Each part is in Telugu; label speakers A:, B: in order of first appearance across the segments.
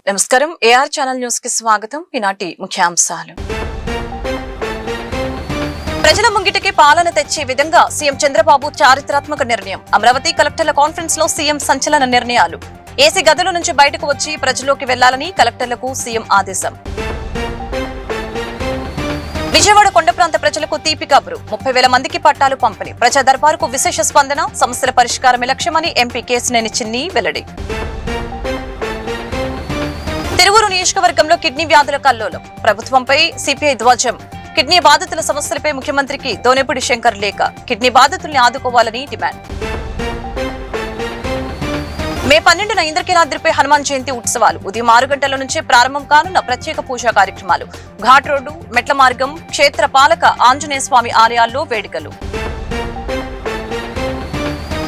A: నమస్కారం, ఏఆర్ ఛానల్ న్యూస్ కి స్వాగతం. ఈనాటి ముఖ్యాంశాలు. ప్రజల ముంగిటికి పాలన తెచ్చే విధంగా సీఎం చంద్రబాబు చారిత్రాత్మక నిర్ణయం. అమరావతి కలెక్టర్ల కాన్ఫరెన్స్ లో సీఎం సంచలన నిర్ణయాలు. ఏసీ గదుల నుంచి బయటకు వచ్చి ప్రజల్లోకి వెళ్లాలని కలెక్టర్లకు సీఎం ఆదేశం. విజయవాడ కొండ ప్రాంత ప్రజలకు తీపి కబురు. 30,000 మందికి పట్టాలు పంపిణీ. ప్రజా దర్బారుకు విశేష స్పందన. సమస్యల పరిష్కారమే లక్ష్యమని ఎంపీ కేశినేని చిన్ని వెల్లడి. తిరువూరు నియోజకవర్గంలో కిడ్నీ వ్యాధుల కల్లోలం. ప్రభుత్వంపై సిపిఐ ధ్వజం. కిడ్నీ బాధితుల సమస్యలపై ముఖ్యమంత్రికి దోనెపూడి శంకర్ లేఖ. కిడ్నీ బాధితుల్ని ఆదుకోవాలని డిమాండ్. మే 12న ఇంద్రకీలాద్రిపై హనుమాన్ జయంతి ఉత్సవాలు. ఉదయం 6 గంటల నుంచే ప్రారంభం కానున్న ప్రత్యేక పూజా కార్యక్రమాలు. ఘాట్ రోడ్డు, మెట్ల మార్గం, క్షేత్ర పాలక ఆంజనేయ స్వామి ఆలయాల్లో వేడుకలు.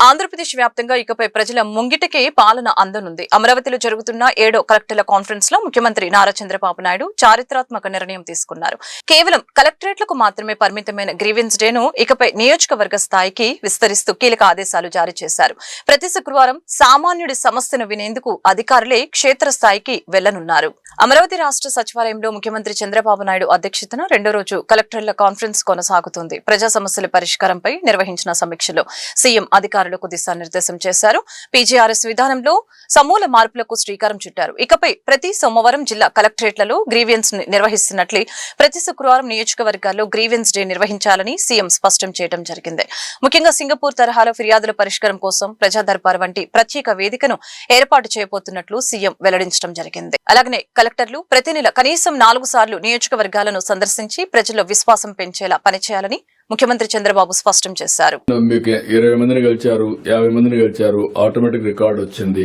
A: ఆంధ్రప్రదేశ్ వ్యాప్తంగా ఇకపై ప్రజల ముంగిటికి పాలన అందనుంది. అమరావతిలో జరుగుతున్న 7వ కలెక్టర్ల కాన్ఫరెన్స్ లో ముఖ్యమంత్రి నారా చంద్రబాబు నాయుడు చారిత్రాత్మక నిర్ణయం తీసుకున్నారు. కేవలం కలెక్టరేట్లకు మాత్రమే పరిమితమైన గ్రీవెన్స్ డేను ఇకపై నియోజకవర్గ స్థాయికి విస్తరిస్తూ కీలక ఆదేశాలు జారీ చేశారు. ప్రతి శుక్రవారం సామాన్యుడి సమస్యను వినేందుకు అధికారులే క్షేత్రస్థాయికి వెళ్లనున్నారు. అమరావతి రాష్ట్ర సచివాలయంలో ముఖ్యమంత్రి చంద్రబాబు నాయుడు అధ్యక్షతన 2వ రోజు కలెక్టర్ల కాన్ఫరెన్స్ కొనసాగుతుంది. ప్రజా సమస్యల పరిష్కారంపై నిర్వహించిన సమీక్షలో సీఎం అధికారులకు దిశానిర్దేశం చేశారు. పీజీఆర్ఎస్ విధానంలో సమూల మార్పులకు శ్రీకారం చుట్టారు. ఇకపై ప్రతి సోమవారం జిల్లా కలెక్టరేట్లలో గ్రీవెన్స్ నిర్వహిస్తున్నట్లే ప్రతి శుక్రవారం నియోజకవర్గాల్లో గ్రీవెన్స్ డే నిర్వహించాలని సీఎం స్పష్టం చేయడం జరిగింది. ముఖ్యంగా సింగపూర్ తరహాలో ఫిర్యాదుల పరిష్కారం కోసం ప్రజా దర్బార్ వంటి ప్రత్యేక వేదికను ఏర్పాటు చేయబోతున్నట్లు సీఎం వెల్లడించడం జరిగింది. అలాగనే కలెక్టర్లు ప్రతి నెల కనీసం 4 సార్లు నియోజకవర్గాలను సందర్శించి ప్రజల్లో విశ్వాసం పెంచేలా పనిచేయాలని ముఖ్యమంత్రి చంద్రబాబు స్పష్టం చేశారు.
B: మీకు 20 మందిని గెలిచారు, 50 మందిని గెలిచారు, ఆటోమేటిక్ రికార్డు వచ్చింది.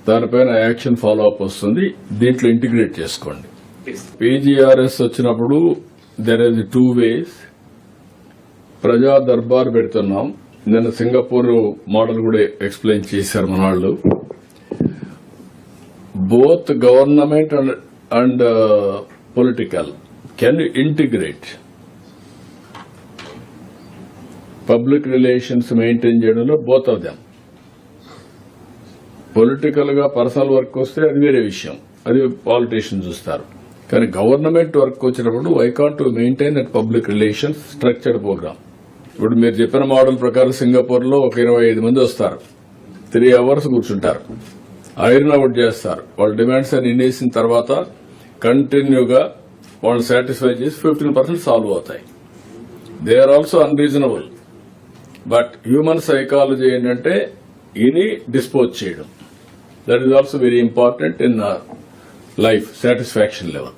B: దానిపైన యాక్షన్ ఫాలో అప్ వస్తుంది. దీంట్లో ఇంటిగ్రేట్ చేసుకోండి. పీజీఆర్ఎస్ వచ్చినప్పుడు దెర్ ఇస్ 2 ways. ప్రజా దర్బార్ పెడుతున్నాం. నిన్న సింగపూర్ మోడల్ కూడా ఎక్స్ప్లెయిన్ చేశారు మన వాళ్ళు. Both government and political can integrate. Public relations maintain చేయడంలో బోత్ ఆఫ్ దెమ్. పొలిటికల్ గా పర్సనల్ వర్క్ వస్తే అది వేరే విషయం, అది పాలిటీషియన్ చూస్తారు. కానీ గవర్నమెంట్ వర్క్ వచ్చినప్పుడు I can't to maintain that public relations structured programme. ఇప్పుడు మీరు చెప్పిన మోడల్ ప్రకారం సింగపూర్ లో ఒక 25 మంది వస్తారు, 3 hours కూర్చుంటారు, ఐరన్ అవుట్ చేస్తారు. వాళ్ళ డిమాండ్స్ అని ఇన్నేసిన తర్వాత కంటిన్యూగా వాళ్ళు సాటిస్ఫై చేసి 15% సాల్వ్ అవుతాయి. They are also unreasonable. But human psychology ఏంటంటే ఇని డిస్పోజ్ చేయడం. That is also very important in life satisfaction level.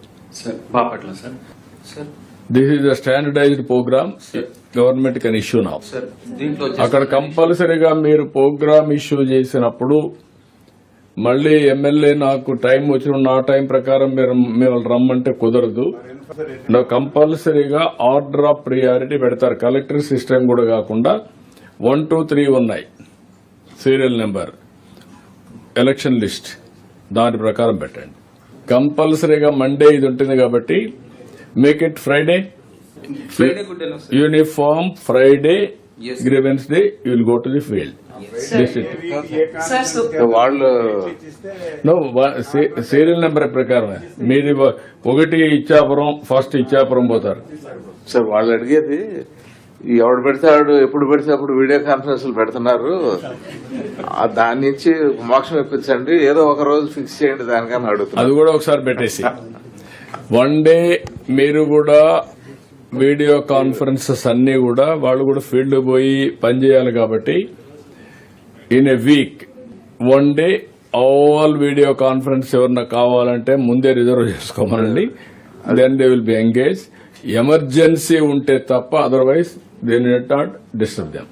B: This is a standardised programme government can issue now. అక్కడ కంపల్సరీగా మీరు ప్రోగ్రామ్ ఇష్యూ చేసినప్పుడు మళ్లీ ఎమ్మెల్యే నాకు టైం వచ్చిన నా టైం ప్రకారం మీరు రమ్మంటే కుదరదు. కంపల్సరీగా ఆర్డర్ ఆఫ్ ప్రియారిటీ పెడతారు. కలెక్టర్ సిస్టమ్ కూడా కాకుండా 1, 2, 3 ఉన్నాయి. సీరియల్ నెంబర్, ఎలక్షన్ లిస్ట్, దాని ప్రకారం పెట్టండి. కంపల్సరీగా మండే ఇది ఉంటుంది కాబట్టి make it Friday. Uniform Friday grievance day you will go to the field. వాళ్ళు సీరియల్ నెంబర్ ప్రకారం మీది 1 ఇచ్చాపురం, ఫస్ట్ ఇచ్చాపురం పోతారు
C: సార్. వాళ్ళు అడిగేది ఎవడు పెడితే ఆడు ఎప్పుడు పెడితే అప్పుడు వీడియో కాన్ఫరెన్స్లు పెడుతున్నారు, దాని నుంచి మోక్షం ఇప్పించండి, ఏదో ఒక రోజు ఫిక్స్ చేయండి దానికన్నా అడుగుతున్నారు.
B: అది కూడా ఒకసారి పెట్టేసి 1 day మీరు కూడా వీడియో కాన్ఫరెన్సెస్ అన్ని కూడా వాళ్ళు కూడా ఫీల్డ్ పోయి పనిచేయాలి కాబట్టి in a week 1 day all video conference ఎవరన్నా కావాలంటే ముందే రిజర్వ్ చేసుకోమనండి. Then they will be engage. Emergency ఉంటే తప్ప otherwise they need not disturb them.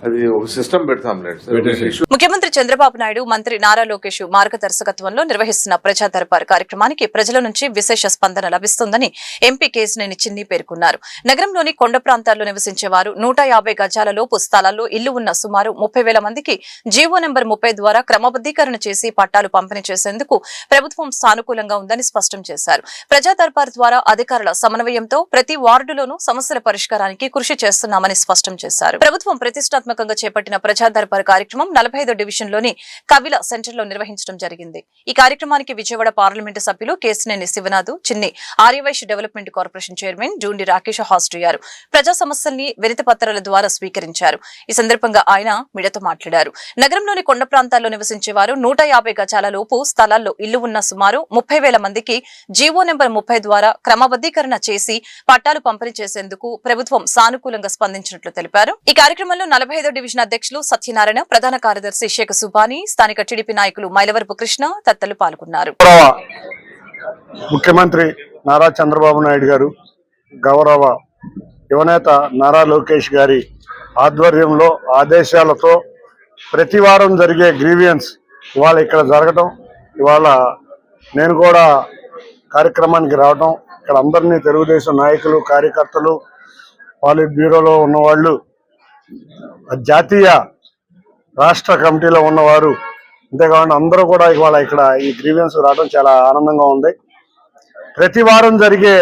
C: అది ఒక సిస్టమ్ పెడతాంలేండి సార్.
A: ముఖ్యమంత్రి చంద్రబాబు నాయుడు మంత్రి నారా లోకేష్ మార్గదర్శకత్వంలో నిర్వహిస్తున్న ప్రజా దర్బార్ కార్యక్రమానికి ప్రజల నుంచి విశేష స్పందన లభిస్తుందని ఎంపీ కేశినేని చిన్ని పేర్కొన్నారు. నగరంలోని కొండ ప్రాంతాల్లో నివసించే వారు 150 గజాల లోపు స్థలాల్లో ఇల్లు ఉన్న సుమారు 30,000 మందికి జీవో నెంబర్ 30 ద్వారా క్రమబద్దీకరణ చేసి పట్టాలు పంపిణీ చేసేందుకు ప్రభుత్వం సానుకూలంగా ఉందని స్పష్టం చేశారు. ప్రజా దర్బార్ ద్వారా అధికారుల సమన్వయంతో ప్రతి వార్డులోనూ సమస్యల పరిష్కారానికి కృషి చేస్తున్నామని స్పష్టం చేశారు. ప్రభుత్వం ప్రతిష్టాత్మకంగా చేపట్టిన ప్రజా దర్బార్ కార్యక్రమం 45వ డివిజన్ లోని కవిల సెంటర్ లో నిర్వహించడం జరిగింది. ఈ కార్యక్రమానికి విజయవాడ పార్లమెంటు సభ్యులు Kesineni Sivanath, Chinni Aryavysya development corporation chairman Jundi Rakesh హాజరయ్యారు. ప్రజా సమస్యల్ని వినతి పత్రాల ద్వారా స్వీకరించారు. ఈ సందర్భంగా ఆయన మీడియాతో మాట్లాడారు. నగరంలోని కొండ ప్రాంతాల్లో నివసించే వారు 150 గజాల లోపు స్థలాల్లో ఇల్లు ఉన్న సుమారు 30,000 మందికి జీవో నెంబర్ 30 ద్వారా క్రమబద్దీకరణ చేసి పట్టాలు పంపిణీ చేసేందుకు ప్రభుత్వం సానుకూలంగా స్పందించినట్లు తెలిపారు. ఈ కార్యక్రమంలో 45వ డివిజన్ అధ్యక్షులు సత్యనారాయణ, ప్రధాన కార్యదర్శి షేక్ సుబానీ, స్థానిక టీడీపీ నాయకులు మైలవరపు కృష్ణ తదితరులు పాల్గొన్నారు.
D: ముఖ్యమంత్రి నారా చంద్రబాబు నాయుడు గారు, గౌరవ యువనేత నారా లోకేష్ గారి ఆధ్వర్యంలో ఆదేశాలతో ప్రతి వారం జరిగే గ్రీవియన్స్ ఇవాళ ఇక్కడ జరగటం, ఇవాళ నేను కూడా కార్యక్రమానికి రావటం, ఇక్కడ అందరినీ తెలుగుదేశం నాయకులు, కార్యకర్తలు, పాలిట్ బ్యూరోలో ఉన్నవాళ్ళు, జాతీయ రాష్ట్ర కమిటీలో ఉన్నవారు, అంతేకాకుండా అందరూ కూడా ఇవాళ ఇక్కడ ఈ గ్రీవియన్స్ రావడం చాలా ఆనందంగా ఉంది. ప్రతి వారం జరిగే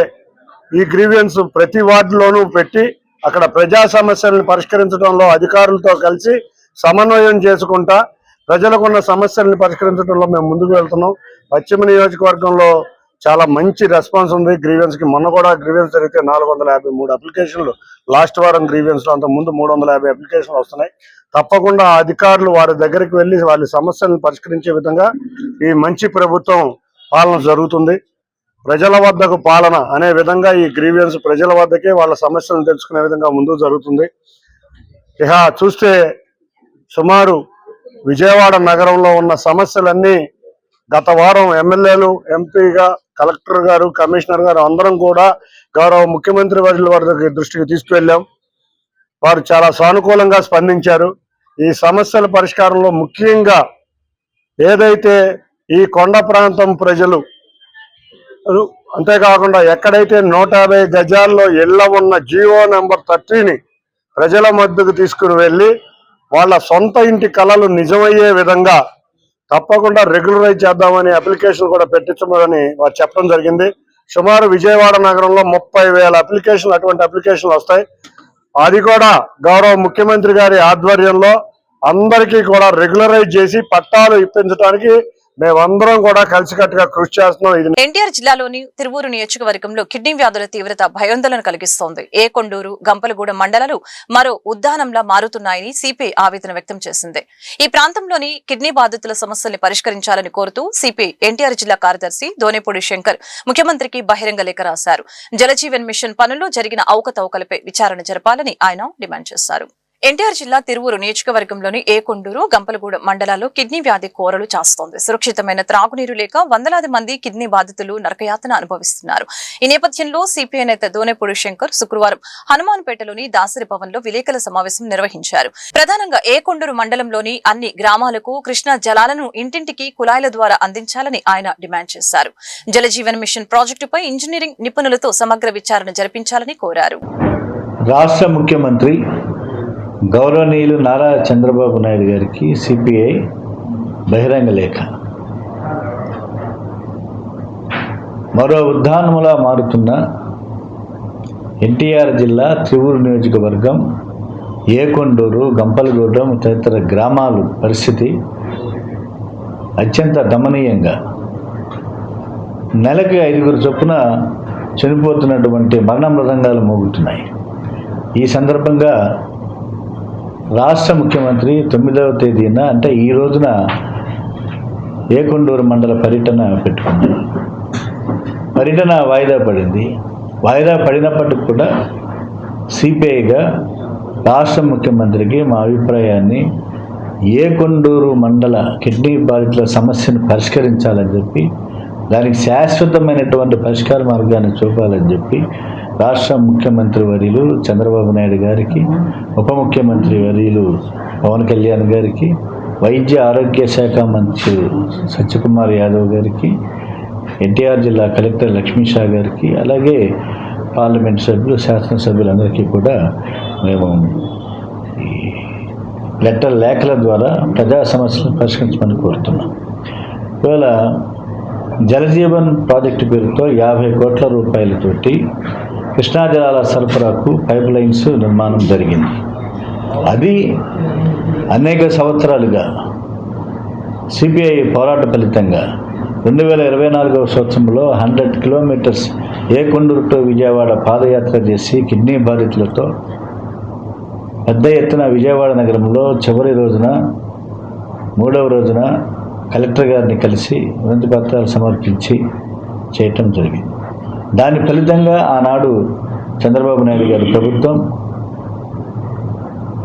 D: ఈ గ్రీవియన్స్ ప్రతి వార్డులోనూ పెట్టి అక్కడ ప్రజా సమస్యలను పరిష్కరించడంలో అధికారులతో కలిసి సమన్వయం చేసుకుంటా ప్రజలకున్న సమస్యలను పరిష్కరించడంలో మేము ముందుకు వెళ్తున్నాం. పశ్చిమ నియోజకవర్గంలో చాలా మంచి రెస్పాన్స్ ఉంది గ్రీవెన్స్ కి. మొన్న కూడా గ్రీవెన్స్ జరిగితే 453 అప్లికేషన్లు, లాస్ట్ వారం గ్రీవెన్స్ లో అంత ముందు 350 అప్లికేషన్లు వస్తున్నాయి. తప్పకుండా అధికారులు వారి దగ్గరికి వెళ్లి వాళ్ళ సమస్యలను పరిష్కరించే విధంగా ఈ మంచి ప్రభుత్వం పాలన జరుగుతుంది. ప్రజల వద్దకు పాలన అనే విధంగా ఈ గ్రీవెన్స్ ప్రజల వద్దకే వాళ్ళ సమస్యలను తెలుసుకునే విధంగా ముందుకు జరుగుతుంది. ఇక చూస్తే సుమారు విజయవాడ నగరంలో ఉన్న సమస్యలన్నీ గత వారం ఎమ్మెల్యేలు, ఎంపీగా, కలెక్టర్ గారు, కమిషనర్ గారు అందరం కూడా గౌరవ ముఖ్యమంత్రి వారి దృష్టికి తీసుకువెళ్ళాం. వారు చాలా సానుకూలంగా స్పందించారు. ఈ సమస్యల పరిష్కారంలో ముఖ్యంగా ఏదైతే ఈ కొండ ప్రాంతం ప్రజలు, అంతేకాకుండా ఎక్కడైతే 150 గజాల్లో ఇళ్ల ఉన్న జీవో నెంబర్ 30ని ప్రజల మధ్యకు తీసుకుని వెళ్ళి వాళ్ళ సొంత ఇంటి కలలు నిజమయ్యే విధంగా తప్పకుండా రెగ్యులరైజ్ చేద్దామని అప్లికేషన్ కూడా పెట్టించమని వారు చెప్పడం జరిగింది. సుమారు విజయవాడ నగరంలో 30,000 అప్లికేషన్లు, అటువంటి అప్లికేషన్లు వస్తాయి. అది కూడా గౌరవ ముఖ్యమంత్రి గారి ఆధ్వర్యంలో అందరికీ కూడా రెగ్యులరైజ్ చేసి పట్టాలు ఇప్పించడానికి మేమందరం కూడా కలిసికట్టుగా కృషి చేస్తున్నాం.
A: ఎన్టీఆర్ జిల్లాలోని తిరువూరు నియోజకవర్గంలో కిడ్నీ వ్యాధుల తీవ్రత భయోందోళన కలిగిస్తోంది. ఏకొండూరు, గంపలగూడెం మండలాలు మరో ఉద్దానంలా మారుతున్నాయని సిపిఐ ఆవేదన వ్యక్తం చేసింది. ఈ ప్రాంతంలోని కిడ్నీ బాధితుల సమస్యల్ని పరిష్కరించాలని కోరుతూ సిపిఐ ఎన్టీఆర్ జిల్లా కార్యదర్శి దోనేపూడి శంకర్ ముఖ్యమంత్రికి బహిరంగ లేఖ రాశారు. జలజీవన్ మిషన్ పనుల్లో జరిగిన అవకతవకలపై విచారణ జరపాలని ఆయన డిమాండ్ చేశారు. ఎన్టీఆర్ జిల్లా తిరువూరు నియోజకవర్గంలోని ఏకొండూరు, గంపలగూడెం మండలాల్లో కిడ్నీ వ్యాధి కోరలు చాస్తోంది. సురక్షితమైన త్రాగునీరు లేక వందలాది మంది కిడ్నీ బాధితులు నరకయాతన అనుభవిస్తున్నారు. ఈ నేపథ్యంలో సిపిఐ నేత దోనేపూడి శంకర్ శుక్రవారం హనుమాన్పేటలోని దాసరి భవన్ లో విలేకరుల సమావేశం నిర్వహించారు. ప్రధానంగా ఏకొండూరు మండలంలోని అన్ని గ్రామాలకు కృష్ణా జలాలను ఇంటింటికి కుళాయిల ద్వారా అందించాలని ఆయన డిమాండ్ చేశారు. జలజీవన్ మిషన్ ప్రాజెక్టుపై ఇంజనీరింగ్ నిపుణులతో సమగ్ర విచారణ జరిపించాలని కోరారు.
E: రాష్ట్ర ముఖ్యమంత్రి గౌరవనీయులు నారా చంద్రబాబు నాయుడు గారికి సిపిఐ బహిరంగ లేఖ. మరో ఉద్దానములా మారుతున్న ఎన్టీఆర్ జిల్లా తిరువూరు నియోజకవర్గం, ఏకొండూరు, గంపలగూడెం తదితర గ్రామాల పరిస్థితి అత్యంత దమనీయంగా, నెలకి 5 చొప్పున చనిపోతున్నటువంటి మరణ మృదంగాలు మోగుతున్నాయి. ఈ సందర్భంగా రాష్ట్ర ముఖ్యమంత్రి 9వ తేదీన, అంటే ఈ రోజున ఏకొండూరు మండల పర్యటన పెట్టుకున్నారు. పర్యటన వాయిదా పడింది. వాయిదా పడినప్పటికి కూడా సిపిఐగా రాష్ట్ర ముఖ్యమంత్రికి మా అభిప్రాయాన్ని ఏకొండూరు మండల కిడ్నీ బాధితుల సమస్యను పరిష్కరించాలని చెప్పి, దానికి శాశ్వతమైనటువంటి పరిష్కార మార్గాన్ని చూపాలని చెప్పి రాష్ట్ర ముఖ్యమంత్రి వర్యులు చంద్రబాబు నాయుడు గారికి, ఉప ముఖ్యమంత్రి వర్యులు పవన్ కళ్యాణ్ గారికి, వైద్య ఆరోగ్య శాఖ మంత్రి సత్యకుమార్ యాదవ్ గారికి, ఎన్టీఆర్ జిల్లా కలెక్టర్ లక్ష్మీ షా గారికి, అలాగే పార్లమెంట్ సభ్యులు, శాసనసభ్యులందరికీ కూడా మేము ఈ లేఖల ద్వారా ప్రజా సమస్యలను పరిష్కరించమని కోరుతున్నాం. ఇవాళ జలజీవన్ ప్రాజెక్టు పేరుతో 50 కోట్ల రూపాయలతోటి కృష్ణా జలాల సరఫరాకు పైప్ లైన్స్ నిర్మాణం జరిగింది. అది అనేక సంవత్సరాలుగా సిబిఐ పోరాట ఫలితంగా 2024వ సంవత్సరంలో 100 కిలోమీటర్స్ ఏకొండూరు టు విజయవాడ పాదయాత్ర చేసి కిడ్నీ బాధితులతో పెద్ద ఎత్తున విజయవాడ నగరంలో చివరి రోజున 3వ రోజున కలెక్టర్ గారిని కలిసి వినతి పత్రాలు సమర్పించి చేయటం జరిగింది. దాని ఫలితంగా ఆనాడు చంద్రబాబు నాయుడు గారి ప్రభుత్వం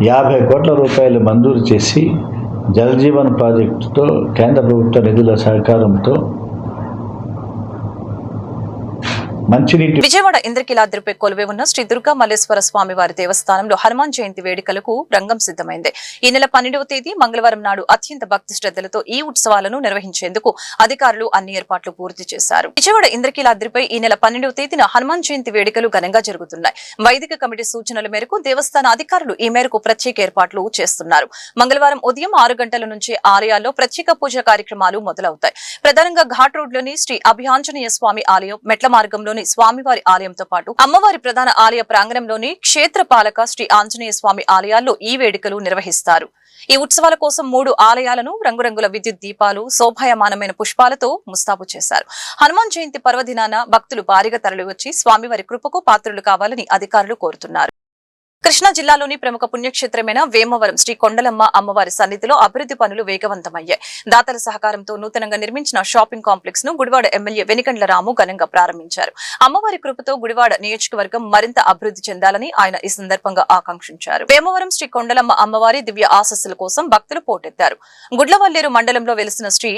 E: 50 కోట్ల రూపాయలు మంజూరు చేసి జలజీవన్ ప్రాజెక్టుతో కేంద్ర ప్రభుత్వ నిధుల సహకారంతో మంచినీటి
A: విజయవాడ ఇంద్రకీలాద్రిపై కొలువై ఉన్న శ్రీ దుర్గా మల్లేశ్వర స్వామి వారి దేవస్థానంలో హనుమాన్ జయంతి వేడుకలకు రంగం సిద్ధమైంది. ఈ నెల 12వ తేదీ మంగళవారం నాడు అత్యంత భక్తి శ్రద్ధలతో ఈ ఉత్సవాలను నిర్వహించేందుకు అధికారులు అన్ని ఏర్పాట్లు పూర్తి చేశారు. విజయవాడ ఇంద్రకీలాద్రిపై ఈ నెల 12వ తేదీన హనుమాన్ జయంతి వేడుకలు ఘనంగా జరుగుతున్నాయి. వైదిక కమిటీ సూచనల మేరకు దేవస్థాన అధికారులు ఈ మేరకు ప్రత్యేక ఏర్పాట్లు చేస్తున్నారు. మంగళవారం ఉదయం 6 గంటల నుంచి ఆలయాల్లో ప్రత్యేక పూజా కార్యక్రమాలు మొదలవుతాయి. ప్రధానంగా ఘాట్ రోడ్లోని శ్రీ అభియాంజనేయ స్వామి ఆలయం, మెట్ల మార్గంలోని స్వామివారి ఆలయంతో పాటు అమ్మవారి ప్రధాన ఆలయ ప్రాంగణంలోని క్షేత్రపాలక శ్రీ ఆంజనేయ స్వామి ఆలయాల్లో ఈ వేడుకలు నిర్వహిస్తారు. ఈ ఉత్సవాల కోసం 3 ఆలయాలను రంగురంగుల విద్యుత్ దీపాలు, శోభాయమానమైన పుష్పాలతో ముస్తాబు చేశారు. హనుమాన్ జయంతి పర్వదినాన భక్తులు భారీగా తరలివచ్చి స్వామివారి కృపకు పాత్రులు కావాలని అధికారులు కోరుతున్నారు. కృష్ణా జిల్లాలోని ప్రముఖ పుణ్యక్షేత్రమైన వేమవరం శ్రీ కొండలమ్మ అమ్మవారి సన్నిధిలో అభివృద్ధి పనులు వేగవంతమయ్యాయి. దాతల సహకారంతో నూతనంగా నిర్మించిన షాపింగ్ కాంప్లెక్స్ ను గుడివాడ ఎమ్మెల్యే వెనికండ్ల రాము ఘనంగా ప్రారంభించారు. అమ్మవారి కృపతో గుడివాడ నియోజకవర్గం మరింత అభివృద్ధి చెందాలని ఆయన ఈ సందర్భంగా ఆకాంక్షించారు. వేమవరం శ్రీ కొండలమ్మ అమ్మవారి దివ్య ఆశస్సుల కోసం భక్తులు పోటెత్తారు. గుడ్లవల్లేరు మండలంలో వెలిసిన శ్రీ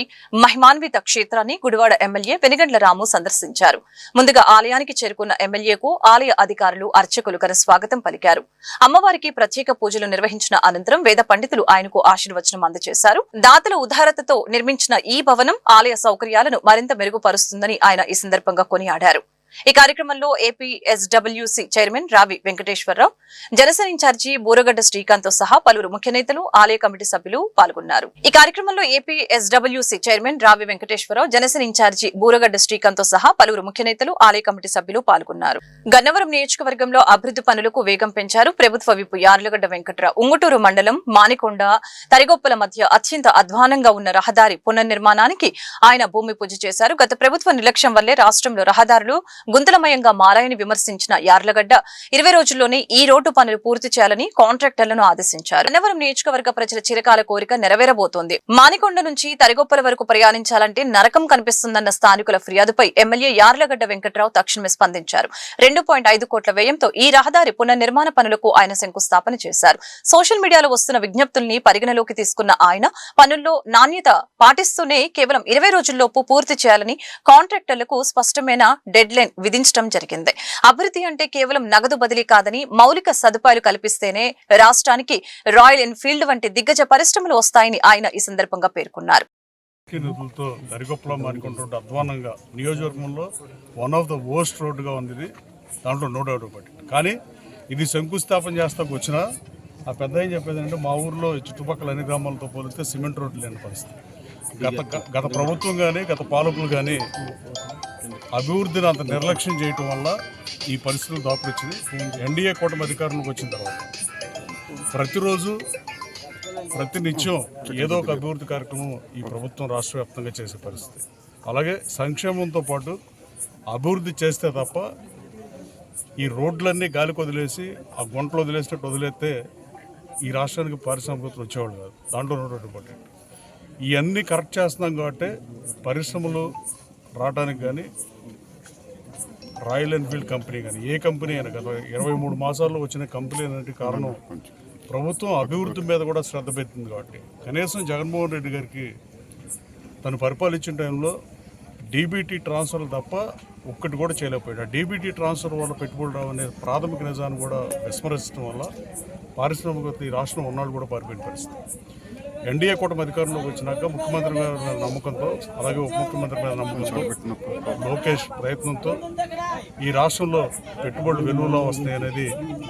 A: మహిమాన్విత క్షేత్రాన్ని గుడివాడ ఎమ్మెల్యే వెనికండ్ల రాము సందర్శించారు. ముందుగా ఆలయానికి చేరుకున్న ఎమ్మెల్యేకు ఆలయ అధికారులు, అర్చకులు ఘన స్వాగతం పలికారు. అమ్మవారికి ప్రత్యేక పూజలు నిర్వహించిన అనంతరం వేద పండితులు ఆయనకు ఆశీర్వచనం అందజేశారు. దాతల ఉదారతతో నిర్మించిన ఈ భవనం ఆలయ సౌకర్యాలను మరింత మెరుగుపరుస్తుందని ఆయన ఈ సందర్భంగా కొనియాడారు. ఈ కార్యక్రమంలో ఏపీ ఎస్డబ్ల్యూసీ చైర్మన్ రావి వెంకటేశ్వరరావు, జనసేన ఇన్ఛార్జి బూరగడ్డ శ్రీకాంత్ తో సహా పలువురు ముఖ్య నేతలు, ఆలయ కమిటీ సభ్యులు పాల్గొన్నారు. ఈ కార్యక్రమంలో ఏపీ ఎస్డబ్ల్యూసీ చైర్మన్ రావి వెంకటేశ్వరరావు, జనసేన ఇన్ఛార్జి బూరగడ్డ శ్రీకాంత్ తో సహా పలువురు ముఖ్య నేతలు, ఆలయ కమిటీ సభ్యులు పాల్గొన్నారు. గన్నవరం నియోజకవర్గంలో అభివృద్ధి పనులకు వేగం పెంచారు. ప్రభుత్వ విప్ యార్లగడ్డ వెంకట్రావు ఉంగుటూరు మండలం మానికొండ, తరిగొప్పల మధ్య అత్యంత అధ్వానంగా ఉన్న రహదారి పునర్నిర్మాణానికి ఆయన భూమి పూజ చేశారు. గత ప్రభుత్వ నిర్లక్ష్యం వల్లే రాష్ట్రంలో రహదారులు గుంతలమయంగా మారాయని విమర్శించిన యార్లగడ్డ 20 రోజుల్లోనే ఈ రోడ్డు పనులు పూర్తి చేయాలని కాంట్రాక్టర్లను ఆదేశించారు. గన్నవరం నియోజకవర్గ ప్రజల చిరకాల కోరిక నెరవేరబోతోంది. మానికొండ నుంచి తరిగొప్పల వరకు ప్రయాణించాలంటే నరకం కనిపిస్తుందన్న స్థానికుల ఫిర్యాదుపై ఎమ్మెల్యే యార్లగడ్డ వెంకట్రావు తక్షణమే స్పందించారు. 2.5 కోట్ల వ్యయంతో ఈ రహదారి పునర్నిర్మాణ పనులకు ఆయన శంకుస్థాపన చేశారు. సోషల్ మీడియాలో వస్తున్న విజ్ఞప్తుల్ని పరిగణలోకి తీసుకున్న ఆయన పనుల్లో నాణ్యత పాటిస్తూనే కేవలం 20 రోజుల్లోపు పూర్తి చేయాలని కాంట్రాక్టర్లకు స్పష్టమైన డెడ్ లైన్ విధించడం జరిగింది. అభివృద్ధి అంటే కేవలం నగదు బదిలీ కాదని మౌలిక సదుపాయాలు కల్పిస్తేనే రాష్ట్రానికి రాయల్ ఎన్ఫీల్డ్ వంటి దిగ్గజ పరిశ్రమలు వస్తాయని ఆయన ఈ సందర్భంగా పేర్కొన్నారు.
F: నిధులతో దరిగొప్పలో మానుకుంటుంటే అధ్వానంగా నియోజకవర్గంలో వన్ ఆఫ్ ద వర్స్ట్ రోడ్డుగా ఉంది ఇది. దాంట్లో నో డౌట్ ఒకటి. కానీ ఇది శంకుస్థాపన చేస్తాకు వచ్చిన ఆ పెద్ద ఏం చెప్పేది అంటే మా ఊర్లో చుట్టుపక్కల అన్ని గ్రామాలతో పోలిస్తే సిమెంట్ రోడ్లు లేని పరిస్థితి. గత ప్రభుత్వం కానీ గత పాలకులు కానీ అభివృద్ధిని అంత నిర్లక్ష్యం చేయటం వల్ల ఈ పరిస్థితులు దాపురించింది. ఎన్డీఏ కూటమి అధికారంలోకి వచ్చిన తర్వాత ప్రతిరోజు ప్రతినిత్యం ఏదో ఒక అభివృద్ధి కార్యక్రమం ఈ ప్రభుత్వం రాష్ట్ర వ్యాప్తంగా చేసే పరిస్థితి. అలాగే సంక్షేమంతో పాటు అభివృద్ధి చేస్తే తప్ప ఈ రోడ్లన్నీ గాలికి వదిలేసి ఆ గుంటలు వదిలేసినట్టు వదిలేస్తే ఈ రాష్ట్రానికి పారిశ్రామికతలు వచ్చేవాళ్ళు కాదు. దాంట్లో రోడ్డు ఇంపార్టెంట్. ఇవన్నీ కరెక్ట్ చేస్తున్నాం కాబట్టి పరిశ్రమలు రావడానికి కానీ రాయల్ ఎన్ఫీల్డ్ కంపెనీ కానీ ఏ కంపెనీ అయినా గత 23 మాసాల్లో వచ్చిన కంపెనీ అనేది కారణం ప్రభుత్వం అభివృద్ధి మీద కూడా శ్రద్ధ పెట్టింది. కాబట్టి కనీసం జగన్మోహన్ రెడ్డి గారికి తను పరిపాలించిన టైంలో డీబీటీ ట్రాన్స్ఫర్ తప్ప ఒక్కటి కూడా చేయలేకపోయాడు. ఆ డీబీటీ ట్రాన్స్ఫర్ వల్ల పెట్టుబడి రావు అనే ప్రాథమిక నిజాన్ని కూడా విస్మరించడం వల్ల పారిశ్రామికవేత్తలు ఈ రాష్ట్రంలో ఉన్నాళ్ళు కూడా పారిపోయిన పరిస్థితి. ఎన్డీఏ కూటమి అధికారంలోకి వచ్చినాక ముఖ్యమంత్రి గారి మీద నమ్మకంతో, అలాగే ఉప ముఖ్యమంత్రి మీద నమ్మకంతో, లోకేష్ ప్రయత్నంతో ఈ రాష్ట్రంలో పెట్టుబడులు వెలువలో వస్తాయనేది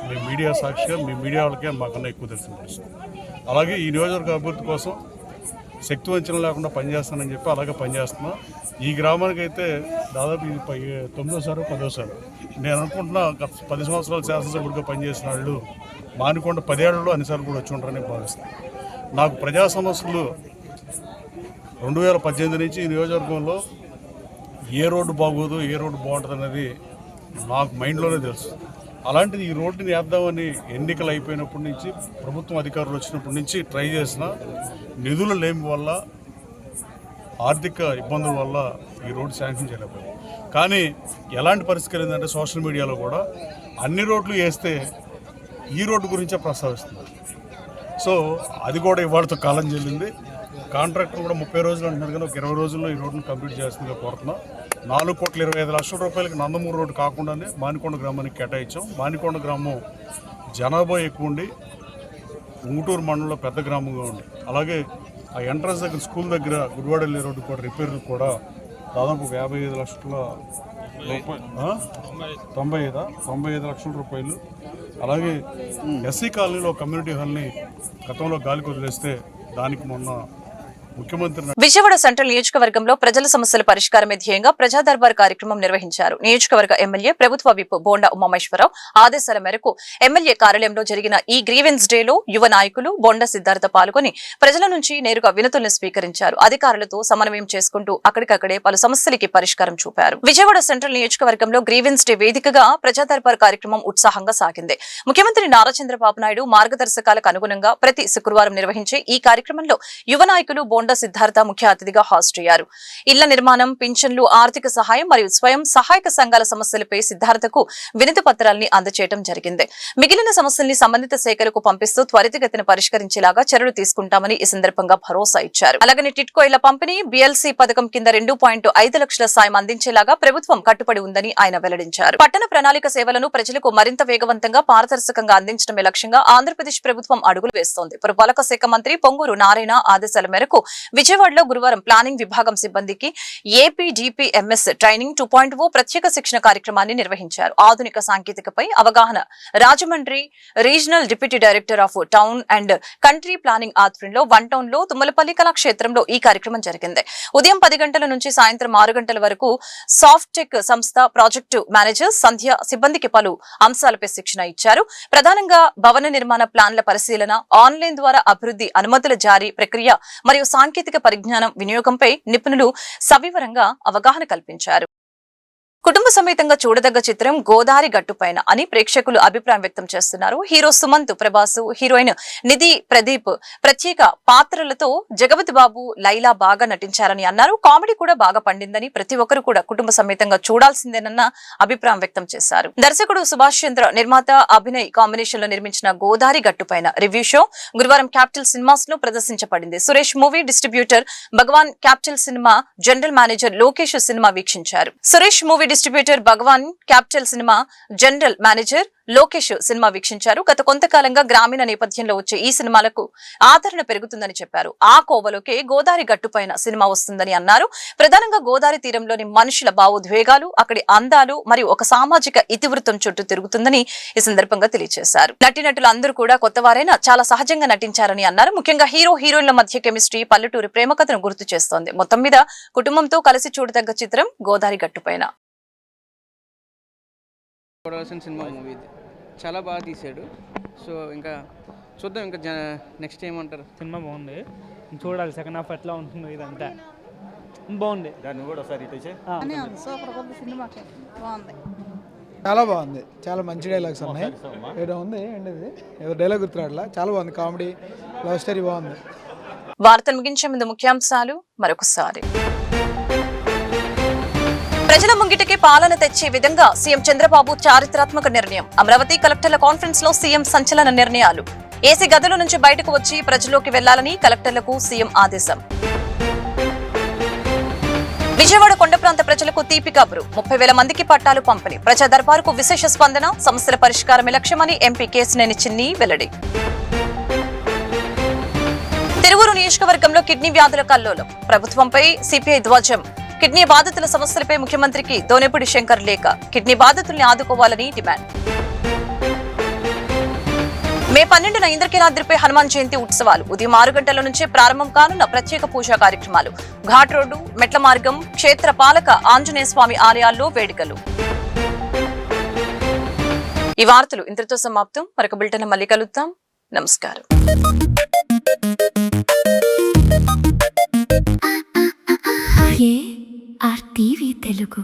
F: మీ మీడియా సాక్షిగా, మీ మీడియా వాళ్ళకే మాకన్నా ఎక్కువ తెలిసిన పరిస్థితి. అలాగే ఈ నియోజకవర్గ అభివృద్ధి కోసం శక్తి వంచన లేకుండా పనిచేస్తానని చెప్పి అలాగే పనిచేస్తున్నా. ఈ గ్రామానికి అయితే దాదాపు ఇది 9వ 10వ. నేను అనుకుంటున్నా గత 10 సంవత్సరాలు శాసనసభ్యుడిగా పనిచేసిన వాళ్ళు మానికొండ 10 ఏళ్లలో అన్నిసార్లు కూడా వచ్చి ఉంటారని భావిస్తాను. నాకు ప్రజా సమస్యలు 2018 నుంచి ఈ నియోజకవర్గంలో ఏ రోడ్డు బాగోదు, ఏ రోడ్డు బాగుంటుంది అనేది నాకు మైండ్లోనే తెలుసు. అలాంటిది ఈ రోడ్డుని వేద్దామని ఎన్నికలు అయిపోయినప్పటి నుంచి, ప్రభుత్వం అధికారులు వచ్చినప్పటి నుంచి ట్రై చేసిన నిధుల లేమి వల్ల, ఆర్థిక ఇబ్బందుల వల్ల ఈ రోడ్డు శాంక్షన్ చేయలేకపోయింది. కానీ ఎలాంటి పరిస్థితి కలిగిందంటే సోషల్ మీడియాలో కూడా అన్ని రోడ్లు వేస్తే ఈ రోడ్డు గురించే ప్రస్తావిస్తున్నారు. సో అది కూడా ఇవాళతో కాలం చెల్లింది. కాంట్రాక్టర్ కూడా 30 రోజులు అంటున్నారు, కానీ ఒక 20 రోజుల్లో ఈ రోడ్డును కంప్లీట్ చేస్తుందిగా కోరుతున్నాం. 4,25,00,000 రూపాయలకి నందమూరు రోడ్డు కాకుండానే మానికొండ గ్రామానికి కేటాయించాం. మానికొండ గ్రామం జనాభా ఎక్కువ ఉండి ఉంగుటూరు మండలంలో పెద్ద గ్రామంగా ఉంది. అలాగే ఆ ఎంట్రన్స్ దగ్గర స్కూల్ దగ్గర గుడివాడెల్లి రోడ్డు కూడా రిపేర్లు కూడా దాదాపు 55 లక్షల రూపాయలు, 95 లక్షల రూపాయలు. అలాగే ఎస్సీ కాలనీలో కమ్యూనిటీ హాల్ని గతంలో గాలికి వదిలేస్తే దానికి మొన్న ముఖ్యమంత్రి
A: విజయవాడ సెంట్రల్ నియోజకవర్గంలో ప్రజల సమస్యల పరిష్కారమే ధ్యేయంగా ప్రజా దర్బార్ కార్యక్రమం నిర్వహించారు. నియోజకవర్గ ఎమ్మెల్యే ప్రభుత్వ విప్ బోండా ఉమామేశ్వరరావు ఆదేశాల మేరకు ఎమ్మెల్యే కార్యాలయంలో జరిగిన ఈ గ్రీవెన్స్ డేలో యువ నాయకులు బొండ సిద్ధార్థ పాల్గొని ప్రజల నుంచి నేరుగా వినతులను స్వీకరించారు. అధికారులతో సమన్వయం చేసుకుంటూ అక్కడికక్కడే పలు సమస్యలకి పరిష్కారం చూపారు. విజయవాడ సెంట్రల్ నియోజకవర్గంలో గ్రీవెన్స్ డే వేదికగా ప్రజా దర్బార్ కార్యక్రమం ఉత్సాహంగా సాగింది. ముఖ్యమంత్రి నారా చంద్రబాబు నాయుడు మార్గదర్శకాలకు అనుగుణంగా ప్రతి శుక్రవారం నిర్వహించే ఈ కార్యక్రమంలో యువ నాయకులు బొండ సిద్ధార్థ ముఖ్య అతిథిగా హాజరయ్యారు. ఇళ్ల నిర్మాణం, పింఛన్లు, ఆర్థిక సహాయం మరియు స్వయం సహాయక సంఘాల సమస్యలపై సిద్ధార్థకు వినతి పత్రాల్ని అందజేయడం జరిగింది. మిగిలిన సమస్యల్ని సంబంధిత శాఖలకు పంపిస్తూ త్వరితగతిన పరిష్కరించేలాగా చర్యలు తీసుకుంటామని ఈ సందర్భంగా భరోసా ఇచ్చారు. అలాగని టిట్కో ఇళ్ల పంపిణీ, BLC పథకం కింద 2.5 లక్షల సాయం అందించేలాగా ప్రభుత్వం కట్టుబడి ఉందని ఆయన వెల్లడించారు. పట్టణ ప్రణాళిక సేవలను ప్రజలకు మరింత వేగవంతంగా, పారదర్శకంగా అందించడమే లక్ష్యంగా ఆంధ్రప్రదేశ్ ప్రభుత్వం అడుగులు వేస్తోంది. పురపాలక శాఖ మంత్రి పొంగూరు నారాయణ ఆదేశాల మేరకు విజయవాడలో గురువారం ప్లానింగ్ విభాగం సిబ్బందికి APDPMS ట్రైనింగ్ 2.0 ప్రత్యేక శిక్షణ కార్యక్రమాన్ని నిర్వహించారు. ఆధునిక సాంకేతికపై అవగాహన Rajahmundry regional deputy director of town and country planning ఆధ్వర్యంలో వన్ టౌన్ లో తుమ్మలపల్లి కళాక్షేత్రంలో ఈ కార్యక్రమం జరిగింది. ఉదయం 10 గంటల నుంచి సాయంత్రం 6 గంటల వరకు సాఫ్ట్ టెక్ సంస్థ ప్రాజెక్టు మేనేజర్ సంధ్య సిబ్బందికి పలు అంశాలపై శిక్షణ ఇచ్చారు. ప్రధానంగా భవన నిర్మాణ ప్లాన్ల పరిశీలన, ఆన్లైన్ ద్వారా అభివృద్ధి అనుమతుల జారీ ప్రక్రియ మరియు సాంకేతిక పరిజ్ఞానం వినియోగంపై నిపుణులు సవివరంగా అవగాహన కల్పించారు. కుటుంబ సమేతంగా చూడదగ్గ చిత్రం గోదారి గట్టుపైన అని ప్రేక్షకులు అభిప్రాయం వ్యక్తం చేస్తున్నారు. హీరో సుమంత్, ప్రభాసు, హీరోయిన్ నిధి ప్రదీప్ ప్రత్యేక పాత్రలతో జగపతి బాబు, లైలా బాగా నటించారని అన్నారు. కామెడీ కూడా బాగా పండిందని, ప్రతి ఒక్కరు కూడా కుటుంబ సమేతంగా చూడాల్సిందేనన్న అభిప్రాయం వ్యక్తం చేశారు. దర్శకుడు సుభాష్ చంద్ర, నిర్మాత అభినయ్ కాంబినేషన్ లో నిర్మించిన గోదారి గట్టుపైన రివ్యూ షో గురువారం క్యాపిటల్ సినిమాస్ లో ప్రదర్శించబడింది. Suresh movie distributor Bhagavan, capital cinema general manager Lokesh cinema వీక్షించారు. Suresh movie distributor Bhagavan, capital cinema general manager Lokesh cinema వీక్షించారు. గత కొంతకాలంగా గ్రామీణ నేపథ్యంలో వచ్చే ఈ సినిమాలకు ఆదరణ పెరుగుతుందని చెప్పారు. ఆ కోవలోకే గోదారి గట్టుపైన సినిమా వస్తుందని అన్నారు. ప్రధానంగా గోదారి తీరంలోని మనుషుల భావోద్వేగాలు, అక్కడి అందాలు మరియు ఒక సామాజిక ఇతివృత్తం చుట్టూ తిరుగుతుందని ఈ సందర్భంగా తెలియజేశారు. నటీనటులు అందరూ కూడా కొత్తవారైనా చాలా సహజంగా నటించారని అన్నారు. ముఖ్యంగా హీరో హీరోయిన్ల మధ్య కెమిస్ట్రీ పల్లెటూరి ప్రేమ కథను గుర్తు చేస్తోంది. మొత్తం మీద కుటుంబంతో కలిసి చూడదగ్గ చిత్రం గోదారి గట్టుపైన.
G: చూడాల్సిన సినిమా మూవీ ఇది, చాలా బాగా తీశాడు. సో ఇంకా చూద్దాం, ఇంకా నెక్స్ట్ ఏమంటారు.
H: సినిమా బాగుంది, చూడాలి సెకండ్ హాఫ్ ఎట్లా ఉంటుందో ఇదంతా బాగుంది.
I: దాన్ని కూడా ఒకసారి
J: సూపర్ సినిమా బాగుంది,
K: చాలా బాగుంది. చాలా మంచి డైలాగ్స్ ఉన్నాయి. ఏదో ఉంది ఏంటిది, ఏదో డైలాగ్ గుర్తురాట్లా. చాలా బాగుంది, కామెడీ, లవ్ స్టోరీ బాగుంది.
A: వార్తలు ముగించే ముందు ముఖ్యాంశాలు మరొకసారి. ప్రజల ముంగిటికి పాలన తెచ్చే విధంగా సీఎం చంద్రబాబు చారిత్రాత్మక నిర్ణయం. అమరావతి కలెక్టర్ల కాన్ఫరెన్స్ లో సీఎం సంచలన నిర్ణయాలు. ఏసీ గదుల నుంచి బయటకు వచ్చి ప్రజల్లోకి వెళ్లాలని కలెక్టర్లకు సీఎం ఆదేశం. విజయవాడ కొండ ప్రాంత ప్రజలకు తీపి కబురు 30,000 మందికి పట్టాలు పంపిణీ. ప్రజా దర్బారుకు విశేష స్పందన. సమస్యల పరిష్కారమే లక్ష్యమని ఎంపీ కేశినేని చిన్ని వెల్లడి. తిరువూరు నియోజకవర్గంలో కిడ్నీ వ్యాధుల కల్లోలం. ప్రభుత్వంపై సిపిఐ ధ్వజం. కిడ్నీ బాధితుల సమస్యలపై ముఖ్యమంత్రికి దోనెపూడి శంకర్ లేఖ. కిడ్నీ బాధితుల్ని ఆదుకోవాలని డిమాండ్. మే 12న ఇంద్రకీలాద్రిపై హనుమాన్ జయంతి ఉత్సవాలు. ఉదయం 6 గంటల నుంచే ప్రారంభం కానున్న ప్రత్యేక పూజా కార్యక్రమాలు. ఘాట్ రోడ్డు, మెట్ల మార్గం, క్షేత్ర పాలక ఆంజనేయ స్వామి ఆలయాల్లో వేడుకలు. ఈ వార్తలు ఇంతటితో సమాప్తం. మరొక బులెటిన్ మళ్ళీ కలుద్దాం. నమస్కారం.
I: ARTV తెలుగు